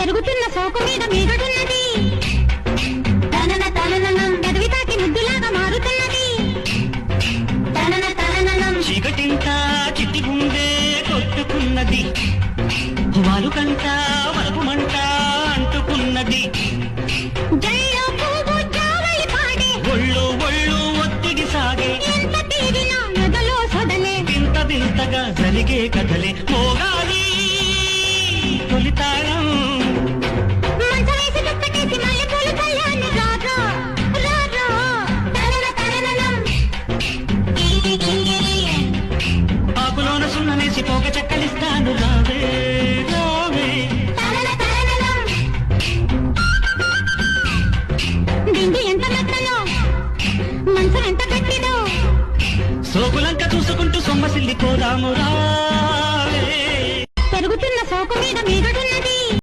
పెరుగుతున్న సోకు మీద మీగడున్నది తనన తననం గదివి తాకి ముద్దులాగా మారుతున్నది తనన తననం చీకటింట చిట్టి గుండె కొట్టుకున్నది వాలు కంట వరకు మంట అంటుకున్నది జల్లో పువ్వు జావళి పాడే ఒళ్ళు ఒళ్ళు ఒత్తిడి సాగే ఎంత తీరినా ఎదలో సొదలే వింత వింతగా జరిగే కథలే మోగాలి తొలితాళం మంచవేసి దుప్పటేసి మల్లెపూలు చల్లాను రారా రారా తనన తననం ఆకులోన సున్నమేసి పోక చెక్కలిస్తాను రావే రావే తనన తననం దిండి ఎంత మెత్తనో మనసు ఎంత గట్టిదో సోకులంక చూసుకుంటూ సొమ్మసిల్లి కోదాము రా